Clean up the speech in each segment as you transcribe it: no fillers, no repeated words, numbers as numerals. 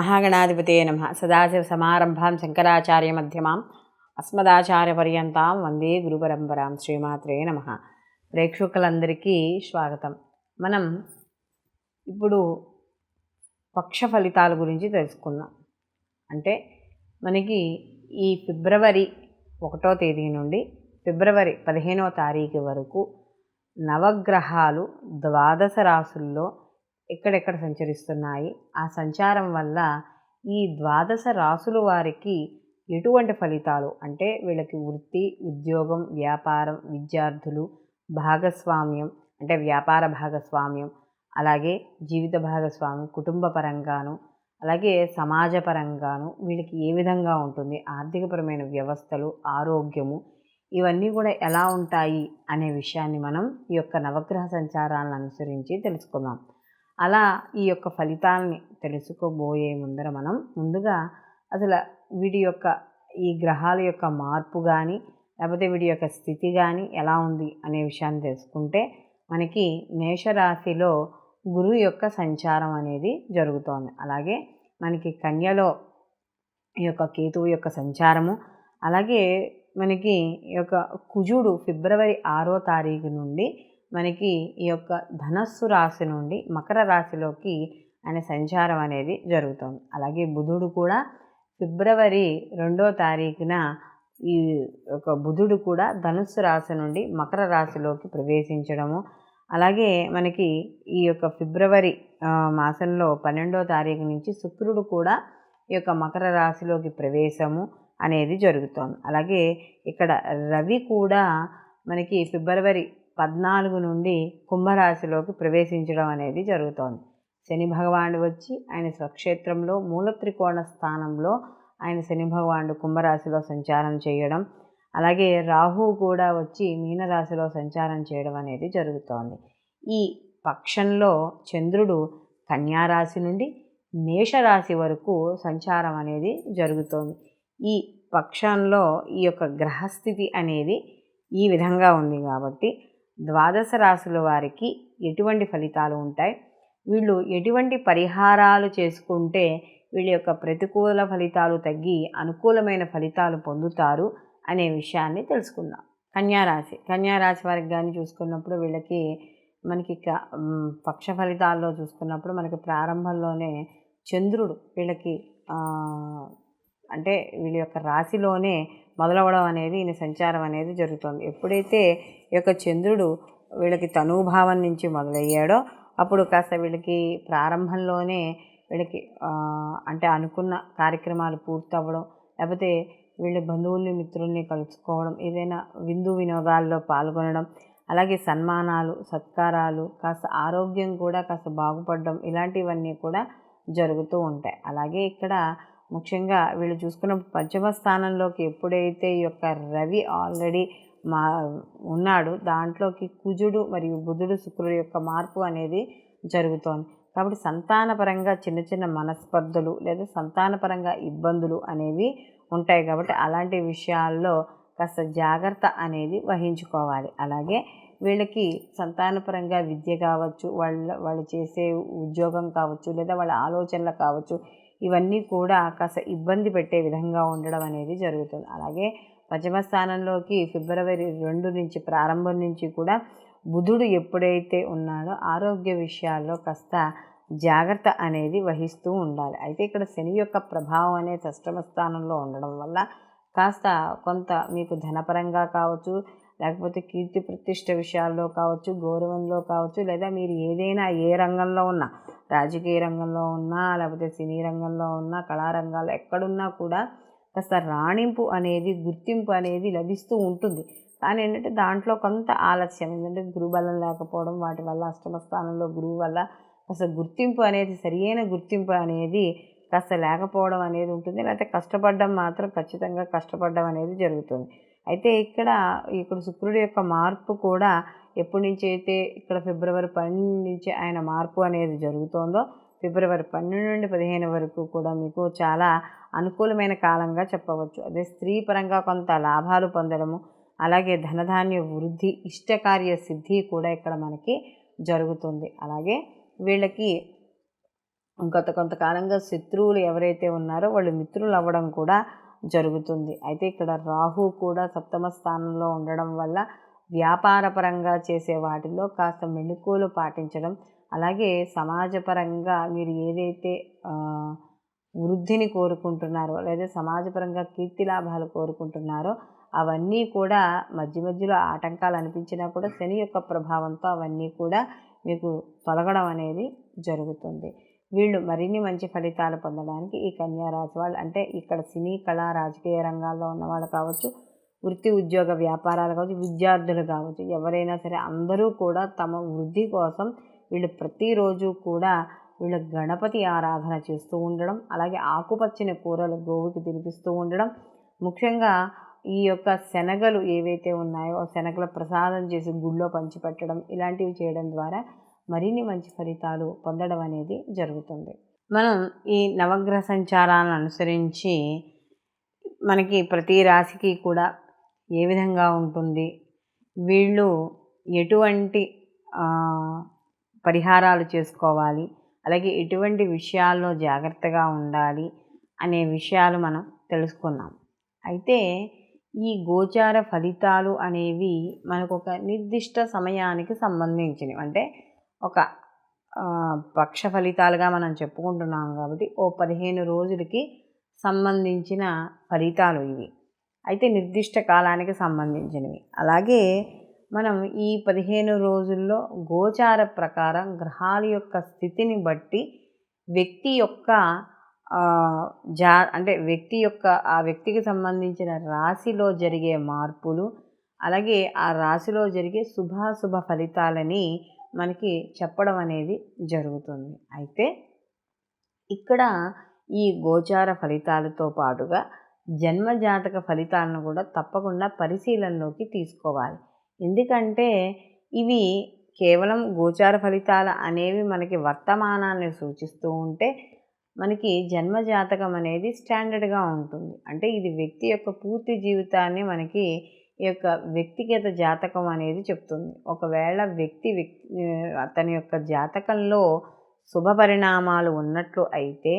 మహాగణాధిపతే నమః. సదాశివసమారంభాం శంకరాచార్యమధ్యమాం అస్మదాచార్యపర్యంతాం వందే గురుపరంపరాం. శ్రీమాత్రే నమః. ప్రేక్షకులందరికీ స్వాగతం. మనం ఇప్పుడు పక్ష ఫలితాల గురించి తెలుసుకుందాం. అంటే మనకి ఈ ఫిబ్రవరి 1వ తేదీ నుండి ఫిబ్రవరి 15వ తారీఖు వరకు నవగ్రహాలు 12 రాసుల్లో ఎక్కడెక్కడ సంచరిస్తున్నాయి, ఆ సంచారం వల్ల ఈ 12 రాసుల వారికి ఎటువంటి ఫలితాలు, అంటే వీళ్ళకి వృత్తి, ఉద్యోగం, వ్యాపారం, విద్యార్థులు, భాగస్వామ్యం అంటే వ్యాపార భాగస్వామ్యం, అలాగే జీవిత భాగస్వామ్యం, కుటుంబ పరంగాను, అలాగే సమాజపరంగాను వీళ్ళకి ఏ విధంగా ఉంటుంది, ఆర్థికపరమైన వ్యవస్థలు, ఆరోగ్యము, ఇవన్నీ కూడా ఎలా ఉంటాయి అనే విషయాన్ని మనం ఈ యొక్క నవగ్రహ సంచారాలను అనుసరించి తెలుసుకుందాం. అలా ఈ యొక్క ఫలితాలని తెలుసుకోబోయే మనం ముందుగా అసలు వీటి యొక్క ఈ గ్రహాల యొక్క మార్పు కానీ లేకపోతే వీటి యొక్క స్థితి కానీ ఎలా ఉంది అనే విషయాన్ని తెలుసుకుంటే మనకి మేషరాశిలో గురువు యొక్క సంచారం అనేది జరుగుతోంది. అలాగే మనకి కన్యలో ఈ యొక్క కేతువు యొక్క సంచారము, అలాగే మనకి ఈ యొక్క కుజుడు ఫిబ్రవరి 6వ తారీఖు నుండి మనకి ఈ యొక్క ధనస్సు రాశి నుండి మకర రాశిలోకి ఆయన సంచారం అనేది జరుగుతుంది. అలాగే బుధుడు కూడా ఫిబ్రవరి 2వ తారీఖున ఈ యొక్క బుధుడు కూడా ధనుస్సు రాశి నుండి మకర రాశిలోకి ప్రవేశించడము, అలాగే మనకి ఈ యొక్క ఫిబ్రవరి మాసంలో 12వ తారీఖు నుంచి శుక్రుడు కూడా ఈ యొక్క మకర రాశిలోకి ప్రవేశము అనేది జరుగుతోంది. అలాగే ఇక్కడ రవి కూడా మనకి ఫిబ్రవరి 14 నుండి కుంభరాశిలోకి ప్రవేశించడం అనేది జరుగుతోంది. శని భగవానుడు వచ్చి ఆయన స్వక్షేత్రంలో మూల త్రికోణ స్థానంలో ఆయన శని భగవానుడు కుంభరాశిలో సంచారం చేయడం, అలాగే రాహువు కూడా వచ్చి మీనరాశిలో సంచారం చేయడం అనేది జరుగుతోంది. ఈ పక్షంలో చంద్రుడు కన్యారాశి నుండి మేషరాశి వరకు సంచారం అనేది జరుగుతోంది. ఈ పక్షంలో ఈ యొక్క గ్రహస్థితి అనేది ఈ విధంగా ఉంది కాబట్టి 12 రాశుల వారికి ఎటువంటి ఫలితాలు ఉంటాయి, వీళ్ళు ఎటువంటి పరిహారాలు చేసుకుంటే వీళ్ళ యొక్క ప్రతికూల ఫలితాలు తగ్గి అనుకూలమైన ఫలితాలు పొందుతారు అనే విషయాన్ని తెలుసుకుందాం. కన్యారాశి వారికి కానీ చూసుకున్నప్పుడు వీళ్ళకి మనకి పక్ష ఫలితాల్లో చూసుకున్నప్పుడు మనకి ప్రారంభంలోనే చంద్రుడు వీళ్ళకి అంటే వీళ్ళ యొక్క రాశిలోనే మొదలవడం అనేది ఈయన సంచారం అనేది జరుగుతుంది. ఎప్పుడైతే ఈ యొక్క చంద్రుడు వీళ్ళకి తనూభావం నుంచి మొదలయ్యాడో అప్పుడు కాస్త వీళ్ళకి ప్రారంభంలోనే వీళ్ళకి అంటే అనుకున్న కార్యక్రమాలు పూర్తవ్వడం, లేకపోతే వీళ్ళ బంధువుల్ని మిత్రుల్ని కలుసుకోవడం, ఏదైనా విందు వినోదాల్లో పాల్గొనడం, అలాగే సన్మానాలు, సత్కారాలు, కాస్త ఆరోగ్యం కూడా కాస్త బాగుపడడం, ఇలాంటివన్నీ కూడా జరుగుతూ ఉంటాయి. అలాగే ఇక్కడ ముఖ్యంగా వీళ్ళు చూసుకున్న పంచమ స్థానంలోకి ఎప్పుడైతే ఈ యొక్క రవి ఆల్రెడీ ఉన్నాడు, దాంట్లోకి కుజుడు మరియు బుధుడు శుక్రుడు యొక్క మార్పు అనేది జరుగుతోంది. కాబట్టి సంతానపరంగా చిన్న చిన్న మనస్పర్ధలు లేదా సంతానపరంగా ఇబ్బందులు అనేవి ఉంటాయి. కాబట్టి అలాంటి విషయాల్లో కాస్త జాగ్రత్త అనేది వహించుకోవాలి. అలాగే వీళ్ళకి సంతానపరంగా విద్య కావచ్చు, వాళ్ళు చేసే ఉద్యోగం కావచ్చు, లేదా వాళ్ళ ఆలోచనలు కావచ్చు, ఇవన్నీ కూడా కాస్త ఇబ్బంది పెట్టే విధంగా ఉండడం అనేది జరుగుతుంది. అలాగే పంచమ స్థానంలోకి ఫిబ్రవరి 2 నుంచి ప్రారంభం నుంచి కూడా బుధుడు ఎప్పుడైతే ఉన్నాడో ఆరోగ్య విషయాల్లో కాస్త జాగ్రత్త అనేది వహిస్తూ ఉండాలి. అయితే ఇక్కడ శని యొక్క ప్రభావం అనేది అష్టమ స్థానంలో ఉండడం వల్ల కాస్త కొంత మీకు ధనపరంగా కావచ్చు, లేకపోతే కీర్తి ప్రతిష్ట విషయాల్లో కావచ్చు, గౌరవంలో కావచ్చు, లేదా మీరు ఏదైనా ఏ రంగంలో ఉన్నా, రాజకీయ రంగంలో ఉన్నా, లేకపోతే సినీ రంగంలో ఉన్నా, కళారంగాల్లో ఎక్కడున్నా కూడా కాస్త రాణింపు అనేది, గుర్తింపు అనేది లభిస్తూ ఉంటుంది. కానీ ఏంటంటే దాంట్లో కొంత ఆలస్యం, ఎందుకంటే గురుబలం లేకపోవడం, వాటి వల్ల అష్టమ స్థానంలో గురువు వల్ల కాస్త గుర్తింపు అనేది, సరియైన గుర్తింపు అనేది కాస్త లేకపోవడం అనేది ఉంటుంది. లేకపోతే కష్టపడడం మాత్రం ఖచ్చితంగా కష్టపడడం అనేది జరుగుతుంది. అయితే ఇక్కడ శుక్రుడి యొక్క మార్పు కూడా ఎప్పటి నుంచి అయితే ఇక్కడ ఫిబ్రవరి 12 నుంచి ఆయన మార్పు అనేది జరుగుతోందో ఫిబ్రవరి 12 నుండి 15 వరకు కూడా మీకు చాలా అనుకూలమైన కాలంగా చెప్పవచ్చు. అదే స్త్రీ పరంగా కొంత లాభాలు పొందడము, అలాగే ధనధాన్య వృద్ధి, ఇష్టకార్య సిద్ధి కూడా ఇక్కడ మనకి జరుగుతుంది. అలాగే వీళ్ళకి కొంతకాలంగా శత్రువులు ఎవరైతే ఉన్నారో వాళ్ళు మిత్రులు అవ్వడం కూడా జరుగుతుంది. అయితే ఇక్కడ రాహు కూడా సప్తమ స్థానంలో ఉండడం వల్ల వ్యాపారపరంగా చేసే వాటిల్లో కాస్త మెళకువలు పాటించడం, అలాగే సమాజపరంగా మీరు ఏదైతే వృద్ధిని కోరుకుంటున్నారో లేదా సమాజపరంగా కీర్తి లాభాలు కోరుకుంటున్నారో అవన్నీ కూడా మధ్యలో ఆటంకాలు అనిపించినా కూడా శని యొక్క ప్రభావంతో అవన్నీ కూడా మీకు తొలగడం అనేది జరుగుతుంది. వీళ్ళు మరిన్ని మంచి ఫలితాలు పొందడానికి ఈ కన్యా రాశి వాళ్ళు, అంటే ఇక్కడ సినీ కళా రాజకీయ రంగాల్లో ఉన్నవాళ్ళు కావచ్చు, వృత్తి ఉద్యోగ వ్యాపారాలు కావచ్చు, విద్యార్థులు కావచ్చు, ఎవరైనా సరే అందరూ కూడా తమ వృద్ధి కోసం వీళ్ళు ప్రతిరోజు కూడా వీళ్ళు గణపతి ఆరాధన చేస్తూ ఉండడం, అలాగే ఆకుపచ్చని కూరలు గోవుకి తినిపిస్తూ ఉండడం, ముఖ్యంగా ఈ యొక్క శనగలు ఏవైతే ఉన్నాయో శనగల ప్రసాదం చేసి గుళ్ళో పంచిపెట్టడం, ఇలాంటివి చేయడం ద్వారా మరిన్ని మంచి ఫలితాలు పొందడం అనేది జరుగుతుంది. మనం ఈ నవగ్రహ సంచారాలను అనుసరించి మనకి ప్రతి రాశికి కూడా ఏ విధంగా ఉంటుంది, వీళ్ళు ఎటువంటి పరిహారాలు చేసుకోవాలి, అలాగే ఎటువంటి విషయాల్లో జాగ్రత్తగా ఉండాలి అనే విషయాలు మనం తెలుసుకున్నాం. అయితే ఈ గోచార ఫలితాలు అనేవి మనకు ఒక నిర్దిష్ట సమయానికి సంబంధించినవి, అంటే ఒక పక్ష ఫలితాలుగా మనం చెప్పుకుంటున్నాం కాబట్టి ఓ 15 రోజులకి సంబంధించిన ఫలితాలు ఇవి. అయితే నిర్దిష్ట కాలానికి సంబంధించినవి. అలాగే మనం ఈ 15 రోజుల్లో గోచార ప్రకారం గ్రహాల యొక్క స్థితిని బట్టి వ్యక్తి యొక్క ఆ వ్యక్తికి సంబంధించిన రాశిలో జరిగే మార్పులు, అలాగే ఆ రాశిలో జరిగే శుభాశుభ ఫలితాలని మనకి చెప్పడం అనేది జరుగుతుంది. అయితే ఇక్కడ ఈ గోచార ఫలితాలతో పాటుగా జన్మజాతక ఫలితాలను కూడా తప్పకుండా పరిశీలనలోకి తీసుకోవాలి. ఎందుకంటే ఇవి కేవలం గోచార ఫలితాలు అనేవి మనకి వర్తమానాన్ని సూచిస్తూ ఉంటే, మనకి జన్మజాతకం అనేది స్టాండర్డ్గా ఉంటుంది. అంటే ఇది వ్యక్తి యొక్క పూర్తి జీవితాన్ని మనకి ఈ యొక్క వ్యక్తిగత జాతకం అనేది చెప్తుంది. ఒకవేళ అతని యొక్క జాతకంలో శుభ పరిణామాలు ఉన్నట్లు అయితే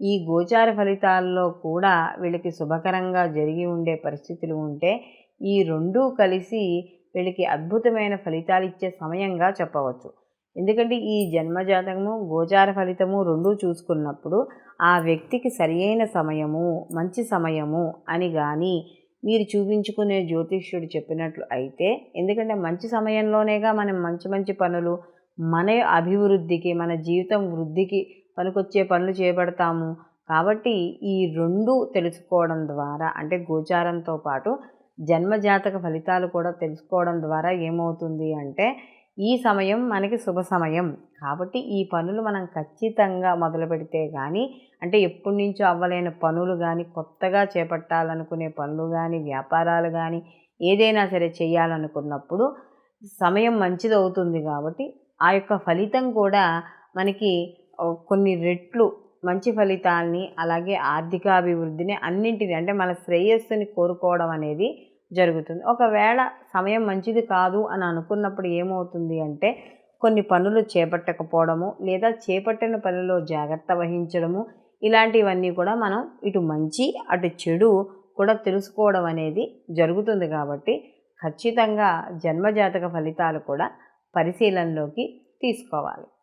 ఈ గోచార ఫలితాల్లో కూడా వీళ్ళకి శుభకరంగా జరిగి ఉండే పరిస్థితులు ఉంటే ఈ రెండూ కలిసి వీళ్ళకి అద్భుతమైన ఫలితాలు ఇచ్చే సమయంగా చెప్పవచ్చు. ఎందుకంటే ఈ జన్మజాతకము గోచార ఫలితము రెండూ చూసుకున్నప్పుడు ఆ వ్యక్తికి సరియైన సమయము, మంచి సమయము అని కానీ మీరు చూపించుకునే జ్యోతిష్యుడు చెప్పినట్లు అయితే, ఎందుకంటే మంచి సమయంలోనేగా మనం మంచి పనులు, మన అభివృద్ధికి, మన జీవితం వృద్ధికి పనికొచ్చే పనులు చేపడతాము. కాబట్టి ఈ రెండు తెలుసుకోవడం ద్వారా, అంటే గోచారంతో పాటు జన్మజాతక ఫలితాలు కూడా తెలుసుకోవడం ద్వారా ఏమవుతుంది అంటే ఈ సమయం మనకి శుభ సమయం. కాబట్టి ఈ పనులు మనం ఖచ్చితంగా మొదలు పెడితే కానీ, అంటే ఎప్పటి నుంచో అవ్వలేని పనులు కానీ, కొత్తగా చేపట్టాలనుకునే పనులు కానీ, వ్యాపారాలు కానీ ఏదైనా సరే చేయాలనుకున్నప్పుడు సమయం మంచిది అవుతుంది. కాబట్టి ఆ యొక్క ఫలితం కూడా మనకి కొన్ని రెట్లు మంచి ఫలితాల్ని, అలాగే ఆర్థికాభివృద్ధిని, అన్నింటినీ, అంటే మన శ్రేయస్సుని కోరుకోవడం అనేది జరుగుతుంది. ఒకవేళ సమయం మంచిది కాదు అని అనుకున్నప్పుడు ఏమవుతుంది అంటే కొన్ని పనులు చేపట్టకపోవడము, లేదా చేపట్టిన పనిలో జాగ్రత్త వహించడము, ఇలాంటివన్నీ కూడా మనం ఇటు మంచి అటు చెడు కూడా తెలుసుకోవడం అనేది జరుగుతుంది. కాబట్టి ఖచ్చితంగా జన్మజాతక ఫలితాలు కూడా పరిశీలనలోకి తీసుకోవాలి.